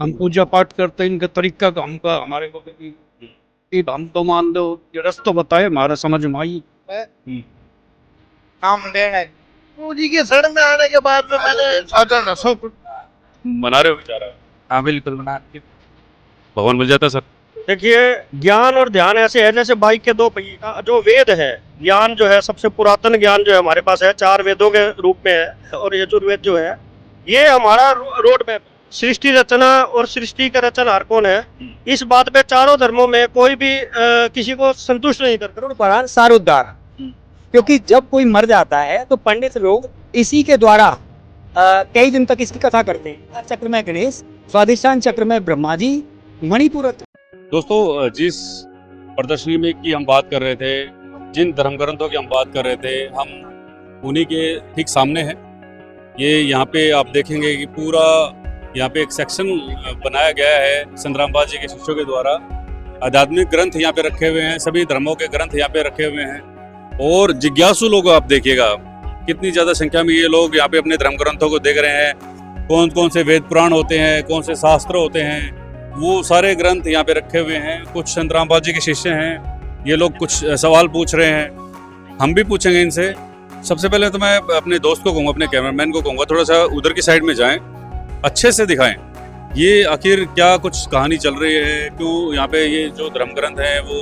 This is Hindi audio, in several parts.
हम पूजा पाठ करते हैं, इनका तरीका का हमका हमारे को कि हम तो मान लो ये रास्ता बताए हमारा समझ में आई। नाम लेना गुरु जी के शरण में आने के बाद में मैंने सोचा नशो बना रहे हो बेचारा? हाँ बिल्कुल बना के। भगवान मिल जाता है सर? देखिए, ज्ञान और ध्यान ऐसे है जैसे बाइक के दो पहिए का जो वेद है। ज्ञान जो है सबसे पुरातन ज्ञान जो है हमारे पास है, 4 वेदों के रूप में है। और यजुर्वेद जो है ये हमारा रोड मैप, सृष्टि रचना और सृष्टि का रचनहार कौन है, इस बात पे चारों धर्मों में कोई भी किसी को संतुष्ट नहीं करता। पुराण सारोद्धार, क्योंकि जब कोई मर जाता है तो पंडित लोग इसी के द्वारा कई दिन तक इसकी कथा करते हैं। चक्र में गणेश, स्वादिष्ठान चक्र में ब्रह्मा जी, मणिपुर। दोस्तों, जिस प्रदर्शनी में की हम बात कर रहे थे, जिन धर्म ग्रंथों की हम बात कर रहे थे, हम उन्हीं के ठीक सामने हैं। ये यहाँ पे आप देखेंगे कि पूरा यहाँ पे एक सेक्शन बनाया गया है संतराम पाद जी के शिष्यों के द्वारा। आध्यात्मिक ग्रंथ यहाँ पे रखे हुए हैं, सभी धर्मों के ग्रंथ यहाँ पे रखे हुए हैं। और जिज्ञासु लोग आप देखिएगा कितनी ज़्यादा संख्या में ये लोग यहाँ पे अपने धर्म ग्रंथों को देख रहे हैं। कौन कौन से वेद पुराण होते हैं, कौन से शास्त्र होते हैं, वो सारे ग्रंथ यहाँ पे रखे हुए हैं। कुछ संतराम पाद जी के शिष्य हैं, ये लोग कुछ सवाल पूछ रहे हैं, हम भी पूछेंगे इनसे। सबसे पहले तो मैं अपने दोस्त को कहूँगा, अपने कैमरामैन को कहूँगा, थोड़ा सा उधर की साइड में जाएं, अच्छे से दिखाएं ये आखिर क्या कुछ कहानी चल रही है, क्यों यहाँ पे ये जो धर्म ग्रंथ हैं वो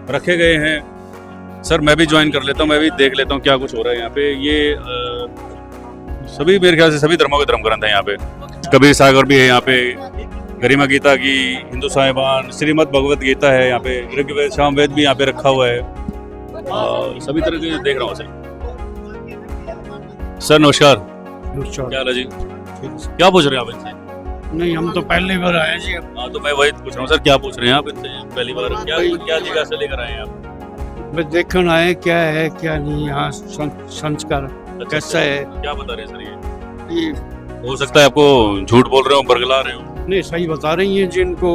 रखे गए हैं। सर मैं भी ज्वाइन कर लेता हूँ, मैं भी देख लेता हूँ क्या कुछ हो रहा है यहाँ पे। ये सभी मेरे ख्याल से सभी धर्मों के धर्म ग्रंथ हैं यहाँ पे। कबीर सागर भी है यहाँ पे, गरिमा गीता की, हिंदू साहिबान, श्रीमद् भगवत गीता है यहाँ पे, ऋग्वेद सामवेद भी यहाँ पे रखा हुआ है। सभी तरह के देख रहा हूँ सर। सर नमस्कार, क्या हाल है जी? क्या पूछ रहे हैं आप इनसे? नहीं, हम तो पहली बार आए जी। हाँ तो मैं वही पूछ रहा हूँ सर, क्या पूछ रहे हैं आप इनसे पहली बार? क्या जगह से लेकर आए हैं आप? बस देखना है क्या है क्या नहीं, यहाँ संस्कार कैसा है। क्या बता रहे हैं सर? ये ये हो सकता है आपको झूठ बोल रहे हो, बरगला रहे हो। नहीं, सही बता रही हैं जिनको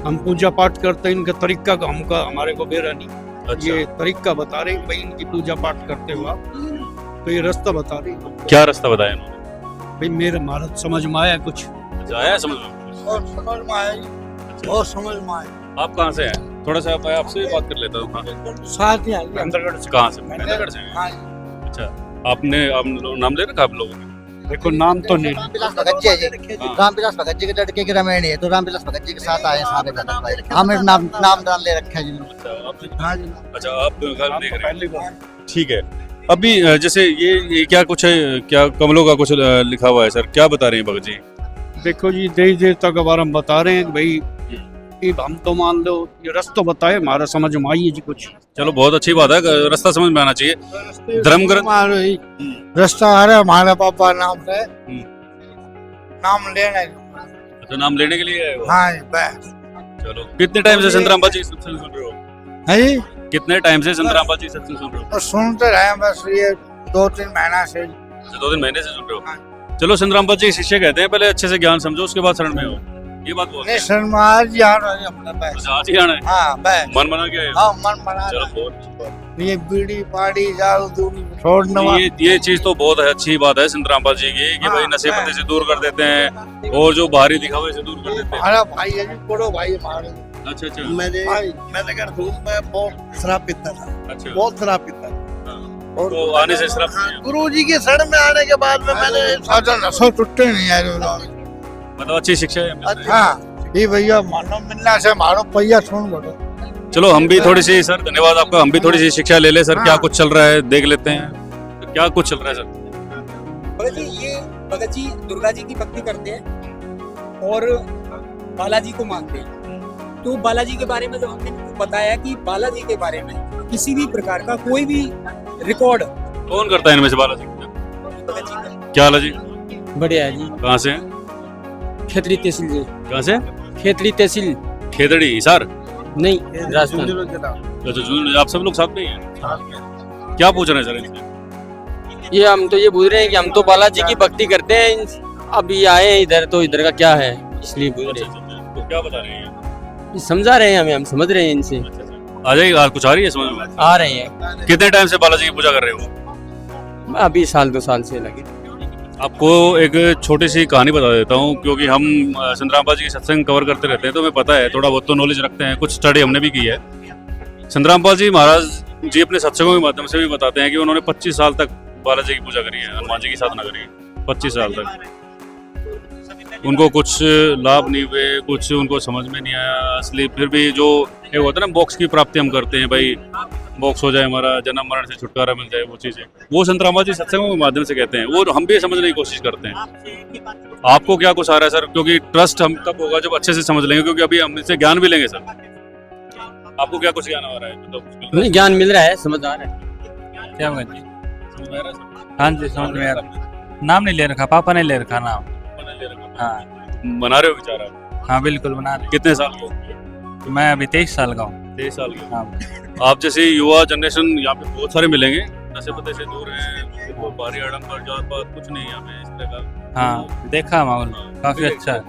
हम पूजा पाठ करते हैं, इनका तरीका का हमका हमारे को बेरा नहीं। अच्छा, ये तरीका बता रहे हैं भाई, इनकी पूजा पाठ करते हो आप, तो ये रास्ता बता रही हैं क्या रास्ता बताया इन्होंने? भाई। मेरा महाराज समझ में आया कुछ। अच्छा, आया समझ में? और समझ में आई, और समझ में आई। आप कहाँ से हैं? थोड़ा सा मैं आपसे बात कर लेता हूँ। साथ ही आई। अंदरगढ़ से। कहाँ से? महेंद्रगढ़ से हैं? हाँ, अच्छा, आपने नाम ले रखा आप लोगों ने? देखो नाम तो नहीं। रामविलास भगत जी है जी। रामविलास भगत जी के लड़के की रामायण है, तो रामविलास भगत जी के साथ आए सारे भगत भाई। हमें नाम डाल ले रखे हैं जी। अच्छा, आप हाँ जी। अच्छा आप देख रहे हैं? पहली बार। ठीक है। अभी जैसे ये क्या कुछ है, क्या कमलों का कुछ लिखा हुआ है सर, क्या बता रहे हैं भगत जी? देखो जी, देश देवता के बारे में बता रहे हैं कि भाई कि हम तो मान लो ये रास्ता बताए हमारा समझ में आई है जी कुछ। चलो बहुत अच्छी बात है, रास्ता समझ में आना चाहिए। धर्म ग्रंथ रास्ता आ रहा है हमारे पापा नाम से, नाम लेना है। अच्छा, नाम लेने के लिए आए हो? हाँ जी, बस। चलो, कितने टाइम से संतराम पाद जी सत्संग सुन रहे हो? है जी, कितने टाइम से संतराम पाद जी सत्संग सुन रहे हो? तो सुनते रहे हैं बस ये 2-3 महीना से। अच्छा, 2-3 महीने से सुन रहे हो? चलो, संतराम पाद जी शिष्य कहते हैं पहले अच्छे से ज्ञान समझो, उसके बाद शरण में हो, ये बात बोलते नहीं हैं। शर्माज यार हमने बस। अच्छा, आज ही आना है? हाँ बस। मन बना के आए हो? हाँ मन बना। चलो बहुत अच्छी बात। ये बीड़ी पाड़ी जाल दूरी छोड़ने वाला। ये चीज तो बहुत अच्छी बात है संतराम पाद जी की कि भाई नशे पत्ते से दूर कर देते हैं और जो बाहरी दिखावे से दूर कर देते हैं। हमारा भाई है जी, बड़ो भाई हमारे। अच्छा अच्छा मैंने घर दूर में बहुत शराब पीता था, अच्छा। बहुत शराब पीता था। और तो आने से शराब पी लिया। गुरु जी के शरण में आने के बाद में मैंने सोचा नशो टूटे नहीं यार। मतलब अच्छी शिक्षा है। हाँ ये भैया मानो मिलना से मारो पहिया छोड़ दो। चलो हम भी थोड़ी सी, सर धन्यवाद आपका, हम भी थोड़ी सी शिक्षा ले ले सर। क्या कुछ चल रहा है देख लेते हैं, तो क्या कुछ चल रहा है सर? भगत जी, ये भगत जी दुर्गा जी की भक्ति करते हैं और बालाजी को मानते हैं। तो बालाजी के बारे में जो हमने बताया कि बालाजी के बारे में किसी भी प्रकार का कोई भी रिकॉर्ड कौन करता है इनमें से बालाजी? भगत जी का। क्या हाल है जी? बढ़िया है जी। कहाँ से हैं? खेतड़ी तहसील जी। कहाँ से? खेतड़ी तहसील खेतड़ी, हिसार? नहीं, राजस्थान। अच्छा, जून आप सब लोग साथ में ही हैं? क्या पूछ रहे हैं सर इनसे? ये हम तो ये पूछ रहे हैं कि हम तो बालाजी की भक्ति करते हैं, अभी आए हैं इधर, तो इधर का क्या है इसलिए पूछ रहे हैं। तो क्या बता रहे हैं? समझा रहे हैं हमें, हम समझ रहे हैं इनसे। आ जाइए, कुछ आ रही है समझ में? आ रहे हैं। कितने टाइम से बालाजी की पूजा कर रहे हो? अभी 1-2 साल से लगे। आपको एक छोटी सी कहानी बता देता हूँ, क्योंकि हम संतराम बाबा जी के सत्संग कवर करते रहते हैं तो हमें पता है, थोड़ा बहुत तो नॉलेज रखते हैं, कुछ स्टडी हमने भी की है। संतराम बाबा जी महाराज जी अपने सत्संगों के माध्यम से भी बताते हैं कि उन्होंने 25 साल तक बालाजी की पूजा करी है, हनुमान जी की साधना करी है 25 साल तक। उनको कुछ लाभ नहीं हुए, कुछ उनको समझ में नहीं आया असली। फिर भी जो ये होता है ना, मोक्ष की प्राप्ति हम करते हैं, भाई मोक्ष हो जाए, हमारा जन्म मरण से छुटकारा मिल जाए, वो चीज़ें वो संतराम बाबा जी सत्संगों के माध्यम से कहते हैं, वो हम भी समझने की कोशिश करते हैं। आपको क्या कुछ आ रहा है सर? क्योंकि ट्रस्ट हम तब होगा जब अच्छे से समझ लेंगे, क्योंकि अभी हम इससे ज्ञान भी लेंगे सर। आपको क्या कुछ ज्ञान आ रहा है? मुझे ज्ञान मिल रहा है, समझ आ रहा है। क्या बात जी? समझ में आ रहा है सर? हाँ जी, समझ में आ रहा है। नाम नहीं ले रखा, पापा ने ले रखा नाम। हाँ बना रहे हो विचार आप? हाँ बिल्कुल बना रहे। कितने साल के? मैं अभी 23 साल का हूँ। 23 साल के। हाँ आप जैसे युवा जनरेशन यहाँ पे बहुत सारे मिलेंगे, नशे पते से दूर है, वो बारी आडम्बर जात पात कुछ नहीं है यहाँ पे इस तरह का। हाँ देखा माहौल काफी अच्छा है।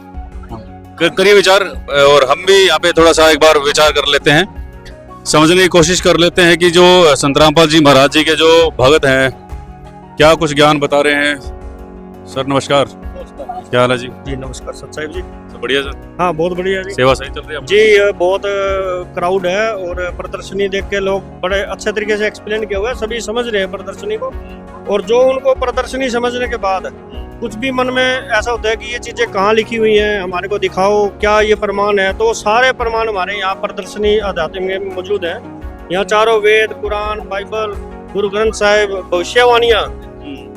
करिए विचार, और हम भी यहाँ पे थोड़ा सा एक बार विचार कर लेते हैं, समझने की कोशिश कर लेते हैं कि जो संतराम पाल जी महाराज जी के जो भगत हैं क्या कुछ ज्ञान बता रहे हैं। सर नमस्कार, क्या हाल है जी? जी नमस्कार सत साहिब जी। सब बढ़िया सर? हाँ बहुत बढ़िया जी। सेवा सही चल रही है आपकी? जी बहुत क्राउड है और प्रदर्शनी देख के लोग बड़े अच्छे तरीके से एक्सप्लेन किया हुआ है, सभी समझ रहे हैं प्रदर्शनी को। और जो उनको प्रदर्शनी समझने के बाद कुछ भी मन में ऐसा होता है कि ये चीज़ें कहाँ लिखी हुई हैं, हमारे को दिखाओ, क्या ये प्रमाण है, तो सारे प्रमाण हमारे यहाँ प्रदर्शनी अध्यात्म में मौजूद है। यहाँ चारों वेद, कुरान, बाइबल, गुरु ग्रंथ साहिब, भविष्यवाणियाँ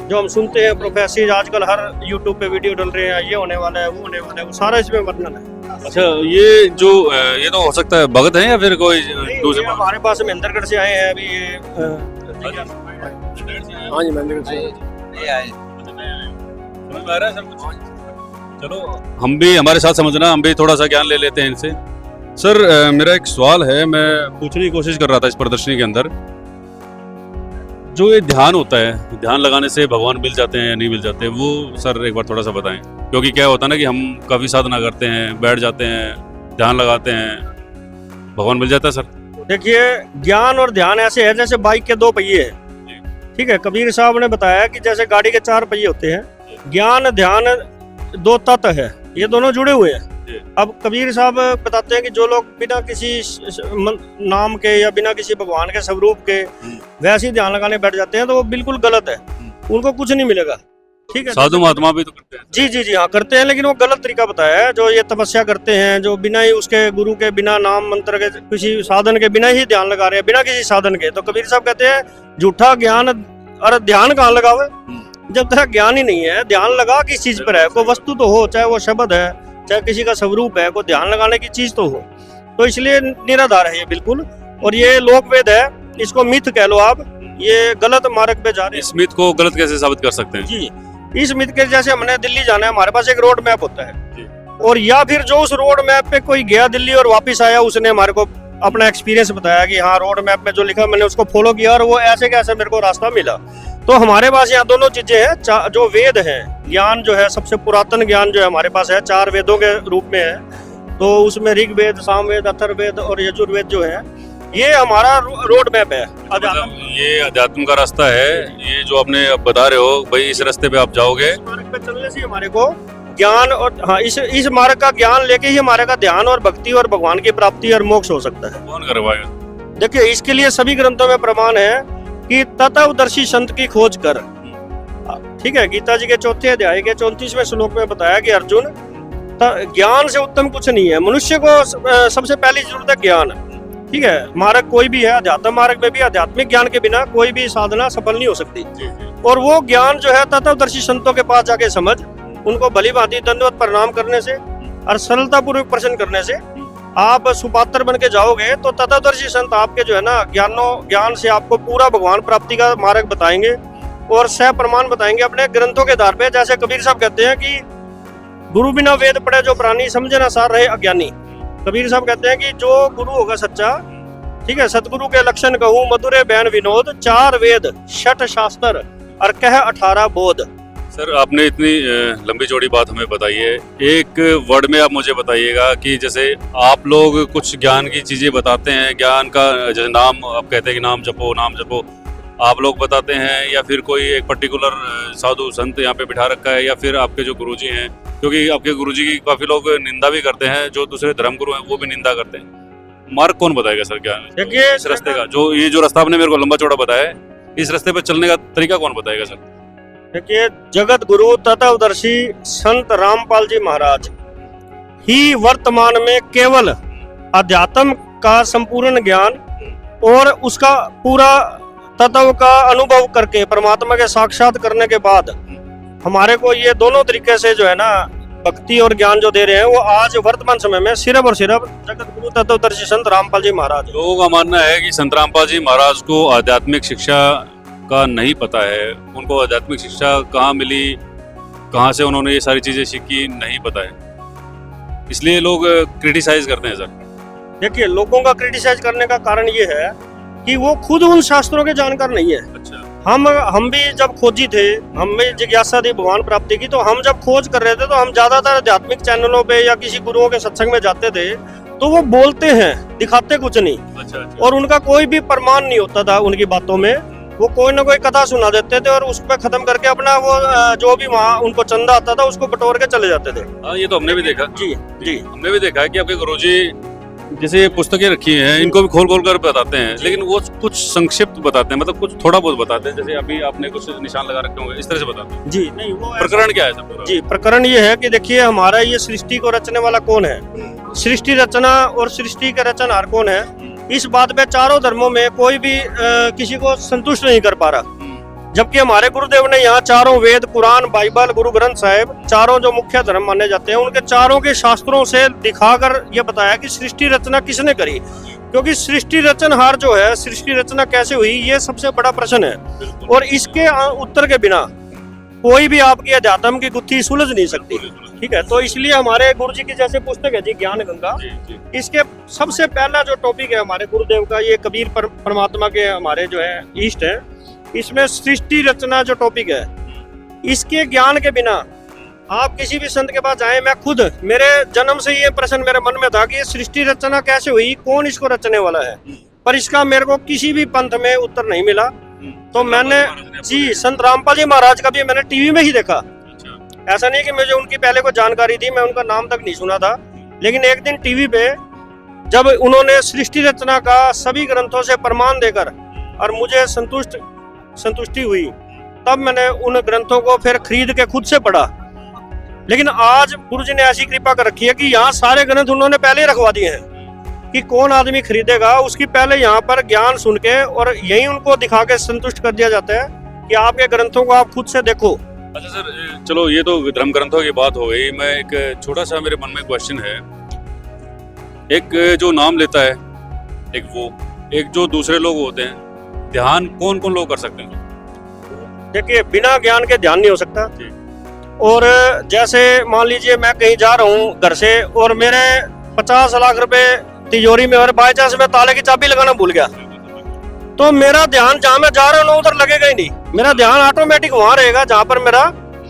जो हम सुनते हैं, प्रोफेसीज आजकल हर यूट्यूब पे वीडियो डल रहे हैं, ये होने वाला है, वो होने वाला है, वो सारा इसमें वर्णन है। अच्छा, ये जो ये तो हो सकता है भगत है या फिर कोई दूसरे? हमारे पास महेंद्रगढ़ से आए हैं अभी ये। हाँ जी महेंद्रगढ़ से आए। समझ में आ रहा है सर कुछ? चलो हम भी, हमारे साथ समझना, हम भी थोड़ा सा ज्ञान ले लेते हैं इनसे। सर मेरा एक सवाल है, मैं पूछने की कोशिश कर रहा था इस प्रदर्शनी के अंदर, जो ये ध्यान होता है, ध्यान लगाने से भगवान मिल जाते हैं या नहीं मिल जाते, वो सर एक बार थोड़ा सा बताएं। क्योंकि क्या होता है ना कि हम काफ़ी साधना करते हैं, बैठ जाते हैं, ध्यान लगाते हैं, भगवान मिल जाता है सर? देखिए ज्ञान और ध्यान ऐसे है जैसे बाइक के दो पहिए हैं, ठीक है। कबीर साहब ने बताया कि जैसे गाड़ी के 4 पहिए होते हैं, ज्ञान ध्यान 2 तत्व है, ये दोनों जुड़े हुए हैं। अब कबीर साहब बताते हैं कि जो लोग बिना किसी नाम के या बिना किसी भगवान के स्वरूप के वैसे ही ध्यान लगाने बैठ जाते हैं तो वो बिल्कुल गलत है, उनको कुछ नहीं मिलेगा, ठीक है। साधु महात्मा भी तो करते हैं। जी हाँ करते हैं, लेकिन वो गलत तरीका बताया है। जो ये तपस्या करते हैं, जो बिना ही उसके गुरु के, बिना नाम मंत्र के, किसी साधन के बिना ही ध्यान लगा रहे हैं, बिना किसी साधन के, तो कबीर साहब कहते हैं झूठा ज्ञान। अरे ध्यान कहाँ लगावे जब तक ज्ञान ही नहीं है? ध्यान लगा किस चीज पर है? कोई वस्तु तो हो, चाहे वो शब्द है, चाहे किसी का स्वरूप है, कोई ध्यान लगाने की चीज तो हो। तो इसलिए निराधार है ये बिल्कुल। और ये लोकवेद है, इसको मिथ कह लो आप, ये गलत मार्ग पे जा रहे हैं। इस मिथ को गलत कैसे साबित कर सकते हैं? जी, इस मिथ के जैसे हमने दिल्ली जाना है, हमारे पास एक रोड मैप होता है, और या फिर जो उस रोड मैप पे कोई गया दिल्ली और वापस आया, उसने हमारे को अपना एक्सपीरियंस बताया कि हाँ रोड मैप में जो लिखा मैंने उसको फॉलो किया और वो ऐसे कैसे मेरे को रास्ता मिला। तो हमारे पास यहाँ दोनों चीजें हैं। जो वेद है, ज्ञान जो है, सबसे पुरातन ज्ञान जो है हमारे पास है, 4 वेदों के रूप में है। तो उसमें ऋग्वेद, सामवेद, अथर्ववेद और यजुर्वेद जो है, ये हमारा रोड मैप है। ये अध्यात्म का रास्ता है, ये जो आपने अब बता रहे हो भाई, इस रास्ते पे आप जाओगे, इस मार्ग पे चलने से हमारे को ज्ञान और हाँ इस मार्ग का ज्ञान लेके ही हमारे का ध्यान और भक्ति और भगवान की प्राप्ति और मोक्ष हो सकता है। कौन करवाएगा? देखिए इसके लिए सभी ग्रंथों में प्रमाण है कि तत्वदर्शी संत की खोज कर, ठीक है। गीता जी के 4थे अध्याय के 34वें श्लोक में बताया कि अर्जुन, ज्ञान से उत्तम कुछ नहीं है। मनुष्य को सबसे पहली जरूरत है ज्ञान, ठीक है। मार्ग कोई भी है, अध्यात्म मार्ग में भी आध्यात्मिक ज्ञान के बिना कोई भी साधना सफल नहीं हो सकती। और वो ज्ञान जो है तत्वदर्शी संतों के पास जाके समझ, उनको भली भांति दंडवत प्रणाम करने से और सरलता पूर्वक प्रश्न करने से आप सुपात्र बन के जाओगे, तो तत्वदर्शी संत आपके जो है ना ज्ञान से आपको पूरा भगवान प्राप्ति का मार्ग बताएंगे और सह प्रमाण बताएंगे अपने ग्रंथों के आधार पे। जैसे कबीर साहब कहते हैं कि गुरु बिना वेद पढ़े जो प्राणी, समझे ना सार रहे अज्ञानी। कबीर साहब कहते हैं कि जो गुरु होगा सच्चा, ठीक है, सतगुरु के लक्षण कहूँ मधुरे बयान विनोद, 4 वेद 6 शास्त्र और कह 18 बोध। सर आपने इतनी लंबी चौड़ी बात हमें बताई है, एक वर्ड में आप मुझे बताइएगा कि जैसे आप लोग कुछ ज्ञान की चीजें बताते हैं, ज्ञान का जैसे नाम आप कहते हैं कि नाम जपो, आप लोग बताते हैं या फिर कोई एक पर्टिकुलर साधु संत यहाँ पे बिठा रखा है, या फिर आपके जो गुरुजी हैं, क्योंकि आपके गुरुजी की काफ़ी लोग निंदा भी करते हैं, जो दूसरे धर्मगुरु हैं वो भी निंदा करते हैं। मार्ग कौन बताएगा सर क्या देखिए इस रास्ते का, जो ये जो रास्ता आपने मेरे को लंबा चौड़ा बताया है, इस रास्ते पर चलने का तरीका कौन बताएगा सर? देखिए, जगत गुरु तत्वदर्शी संत रामपाल जी महाराज ही वर्तमान में केवल अध्यात्म का संपूर्ण ज्ञान और उसका पूरा तत्व का अनुभव करके परमात्मा के साक्षात करने के बाद हमारे को ये दोनों तरीके से जो है ना भक्ति और ज्ञान जो दे रहे हैं, वो आज वर्तमान समय में सिर्फ और सिर्फ जगत गुरु तत्वदर्शी संत रामपाल जी महाराज। लोगों का मानना है कि संत रामपाल जी महाराज को आध्यात्मिक शिक्षा का नहीं पता है, उनको आध्यात्मिक शिक्षा कहाँ मिली, कहाँ से उन्होंने ये सारी चीजें सीखी, नहीं पता है, इसलिए लोग क्रिटिसाइज करते हैं सर। देखिए, लोगों का क्रिटिसाइज करने का कारण ये है कि वो खुद उन शास्त्रों के जानकार नहीं है। अच्छा। हम भी जब खोजी थे, हम भी जिज्ञासा थी भगवान प्राप्ति की, तो हम जब खोज कर रहे थे तो हम ज्यादातर आध्यात्मिक चैनलों पे या किसी गुरुओं के सत्संग में जाते थे, तो वो बोलते हैं, दिखाते कुछ नहीं। अच्छा। और उनका कोई भी प्रमाण नहीं होता था उनकी बातों में। वो कोई ना कोई कथा सुना देते थे और उस पर खत्म करके अपना वो जो भी वहाँ उनको चंदा आता था उसको बटोर के चले जाते थे। हाँ, ये तो हमने भी देखा। जी जी, हमने भी देखा है कि आपके गुरुजी जैसे ये पुस्तकें रखी हैं, इनको भी खोल खोल कर बताते हैं, लेकिन वो कुछ संक्षिप्त बताते हैं, मतलब कुछ थोड़ा बहुत बताते हैं, जैसे अभी आपने कुछ निशान लगा रखे होंगे, इस तरह से बताते हैं। जी नहीं, वो प्रकरण क्या है सर पूरा? जी, प्रकरण ये है कि देखिए, हमारा ये सृष्टि को रचने वाला कौन है, सृष्टि रचना और सृष्टि के रचनहार कौन है, इस बात पे चारों धर्मों में कोई भी किसी को संतुष्ट नहीं कर पा रहा। जबकि हमारे गुरुदेव ने यहाँ चारों वेद, कुरान, बाइबल, गुरु ग्रंथ साहिब, चारों जो मुख्य धर्म माने जाते हैं, उनके चारों के शास्त्रों से दिखाकर ये बताया कि सृष्टि रचना किसने करी। क्योंकि सृष्टि रचनहार जो है, सृष्टि रचना कैसे हुई, ये सबसे बड़ा प्रश्न है, और इसके उत्तर के बिना कोई भी आपकी अध्यात्म की गुत्थी सुलझ नहीं सकती। ठीक है, तो इसलिए हमारे गुरु जी की जैसे पुस्तक है जी ज्ञान गंगा, इसके सबसे पहला जो टॉपिक है हमारे गुरुदेव का, ये कबीर परमात्मा के हमारे जो है ईष्ट है, इसमें सृष्टि रचना जो टॉपिक है, इसके ज्ञान के बिना आप किसी भी संत के पास जाएं, मैं खुद, मेरे जन्म से ये प्रश्न मेरे मन में था कि ये सृष्टि रचना कैसे हुई, कौन इसको रचने वाला है, पर इसका मेरे को किसी भी पंथ में उत्तर नहीं मिला। तो मैंने जी संत रामपाल जी महाराज का भी मैंने टीवी में ही देखा। ऐसा नहीं कि मुझे उनकी पहले को जानकारी थी, मैं उनका नाम तक नहीं सुना था, लेकिन एक दिन टीवी पे जब उन्होंने सृष्टि रचना का सभी ग्रंथों से प्रमाण देकर और मुझे संतुष्टि हुई, तब मैंने उन ग्रंथों को फिर खरीद के खुद से पढ़ा। लेकिन आज गुरुजी ने ऐसी कृपा कर रखी है कि यहाँ सारे ग्रंथ उन्होंने पहले ही रखवा दिए हैं कि कौन आदमी खरीदेगा, उसकी पहले यहाँ पर ज्ञान सुन के और यही उनको दिखा के संतुष्ट कर दिया जाता है कि आपके ग्रंथों को आप खुद से देखो। अच्छा सर, चलो ये तो धर्म ग्रंथों की बात हो गई, मैं एक छोटा सा मेरे मन में क्वेश्चन है, एक जो नाम लेता है, एक जो दूसरे लोग होते हैं, ध्यान कौन कौन लोग कर सकते हैं? देखिए, बिना ज्ञान के ध्यान नहीं हो सकता। और जैसे मान लीजिए मैं कहीं जा रहा हूँ घर से और मेरे 50 लाख रुपए तिजोरी में और बाई चांस मैं ताले की चाबी लगाना भूल गया, तो मेरा ध्यान जहाँ मैं जा रहा हूँ उधर लगेगा ही नहीं। मेरा ध्यान ऑटोमेटिक वहां रहेगा जहाँ पर मेरा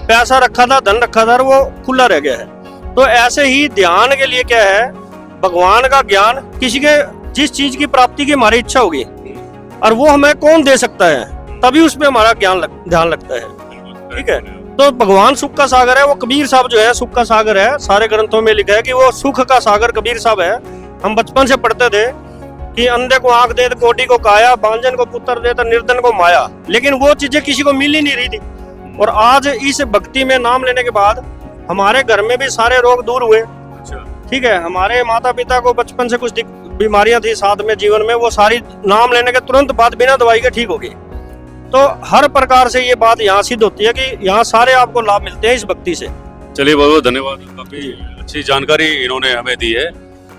पैसा रखा था, धन रखा था, और वो खुला रह गया है। तो ऐसे ही ध्यान के लिए क्या है, भगवान का ज्ञान, किसी के जिस चीज की प्राप्ति की हमारी इच्छा होगी और वो हमें कौन दे सकता है, तभी उसमें हमारा ध्यान लगता है। ठीक है, तो भगवान सुख का सागर है, वो कबीर साहब जो है सुख का सागर है। सारे ग्रंथों में लिखा है कि वो सुख का सागर कबीर साहब है। हम बचपन से पढ़ते थे कि अंधे को आंख दे तो कोटी को काया, बांझन को पुत्र दे तो निर्धन को माया, लेकिन वो चीजें किसी को मिल ही नहीं रही थी। और आज इस भक्ति में नाम लेने के बाद हमारे घर में भी सारे रोग दूर हुए। ठीक है, हमारे माता पिता को बचपन से कुछ बीमारियां थी साथ में जीवन में, वो सारी नाम लेने के तुरंत बाद बिना दवाई के ठीक हो गई। तो हर प्रकार से ये बात यहाँ सिद्ध होती है कि यहाँ सारे आपको लाभ मिलते हैं इस भक्ति से। चलिए, बहुत बहुत धन्यवाद, काफी अच्छी जानकारी इन्होंने हमें दी है।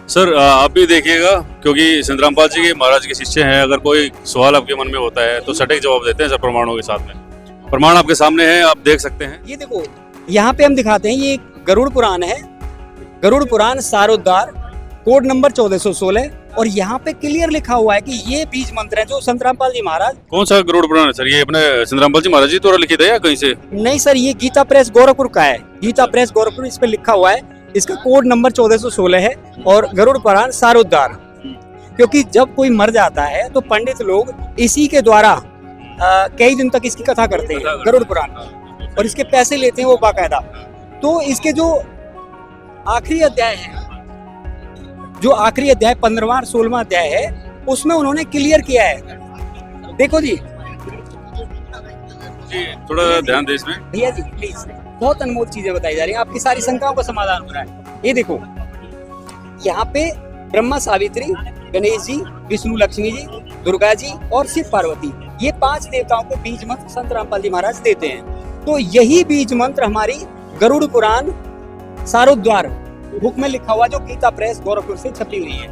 सर, आप भी देखिएगा, क्योंकि संत रामपाल जी के महाराज के शिष्य हैं, अगर कोई सवाल आपके मन में होता है तो सटीक जवाब देते हैं सर प्रमाणों के साथ में। प्रमाण आपके सामने है, आप देख सकते हैं। ये देखो, यहाँ पे हम दिखाते हैं, ये गरुड़ पुराण है, गरुड़ पुराण सारोद्धार, कोड नंबर 1416, और यहाँ पे क्लियर लिखा हुआ है कि ये बीज मंत्र है जो संत रामपाल जी महाराज। कौन सा गरुड़ पुराण है सर? ये अपने संत रामपाल जी महाराज जी द्वारा लिखित है या कहीं से? नहीं सर, ये गीता प्रेस गोरखपुर का है, गीता प्रेस गोरखपुर, इस पे लिखा हुआ है। इसका कोड नंबर 1416 है और गरुड़ पुराण सारोद्धार। क्योंकि जब कोई मर जाता है तो पंडित लोग इसी के द्वारा कई दिन तक इसकी कथा करते हैं, गरुड़ पुराण, और इसके पैसे लेते हैं वो बाकायदा। तो इसके जो आखिरी अध्याय है, जो आखिरी अध्याय 15वां और 16वां अध्याय है, उसमें उन्होंने क्लियर किया है। देखो जी, थोड़ा ध्यान दे इसमें। भैया जी प्लीज, बहुत अनमोल चीजें बताई जा रही हैं, आपकी सारी शंकाओं का समाधान हो रहा है। ये देखो, यहाँ पे ब्रह्मा सावित्री, गणेश जी, विष्णु लक्ष्मी जी, दुर्गा जी और शिव पार्वती, ये 5 देवताओं को बीज मंत्र संत रामपाल जी महाराज देते हैं। तो यही बीज मंत्र हमारी गरुड़ पुराण सारोद्वार बुक में लिखा हुआ, जो गीता प्रेस गोरखपुर से छपी हुई है,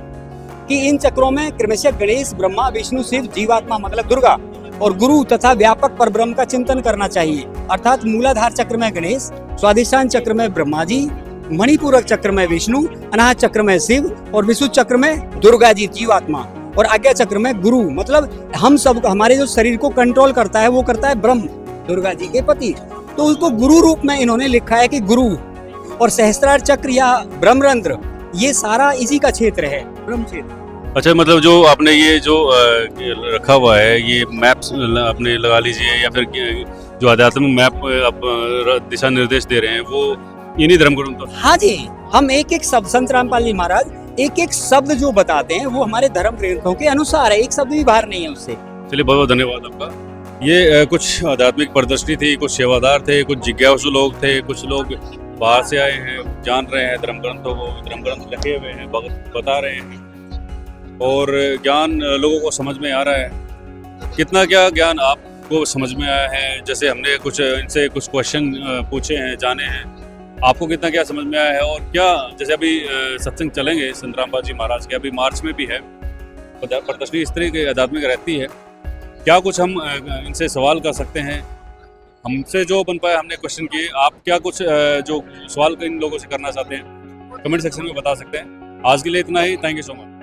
कि इन चक्रों में क्रमशः गणेश, ब्रह्मा, विष्णु, शिव, जीवात्मा मतलब दुर्गा और गुरु तथा व्यापक परब्रह्म का चिंतन करना चाहिए। अर्थात मूलाधार चक्र में गणेश, स्वादिष्ठान चक्र में ब्रह्मा जी, मणिपूरक चक्र में विष्णु, अनाहत चक्र में शिव और विशुद्ध चक्र में दुर्गा जी जीवात्मा, और आज्ञा चक्र में गुरु मतलब हम सब, हमारे जो शरीर को कंट्रोल करता है वो करता है ब्रह्म, दुर्गा जी के पति। तो उसको गुरु रूप में इन्होंने लिखा है कि गुरु, और सहस्त्रार चक्र या ब्रह्मरंध्र, ये सारा इसी का क्षेत्र है, ब्रह्म क्षेत्र। अच्छा, मतलब जो आपने ये जो रखा हुआ है, ये मैप्स अपने लगा लीजिए, या फिर जो आध्यात्मिक मैप आप दिशा निर्देश दे रहे हैं, वो इन्हीं धर्म ग्रंथों। हाँ जी, हम एक एक शब्द, संत रामपाल जी महाराज एक एक शब्द जो बताते हैं वो हमारे धर्म ग्रंथों के अनुसार है, एक शब्द भी बाहर नहीं है उससे। चलिए, बहुत बहुत धन्यवाद आपका। ये कुछ आध्यात्मिक प्रदर्शनी थी, कुछ सेवादार थे, कुछ जिज्ञासु लोग थे, कुछ लोग बाहर से आए हैं, जान रहे हैं धर्म ग्रंथों को, धर्म ग्रंथ लिखे हुए हैं, बता रहे हैं, और ज्ञान लोगों को समझ में आ रहा है। कितना क्या ज्ञान आपको समझ में आया है? जैसे हमने कुछ इनसे कुछ क्वेश्चन पूछे हैं, जाने हैं, आपको कितना क्या समझ में आया है? और क्या, जैसे अभी सत्संग चलेंगे संत रामपाल जी महाराज के, अभी मार्च में भी है, प्रदर्शनी इस तरह की आध्यात्मिक रहती है, क्या कुछ हम इनसे सवाल कर सकते हैं? हमसे जो बन पाया हमने क्वेश्चन किए, आप क्या कुछ जो सवाल इन लोगों से करना चाहते हैं कमेंट सेक्शन में बता सकते हैं। आज के लिए इतना ही, थैंक यू सो मच।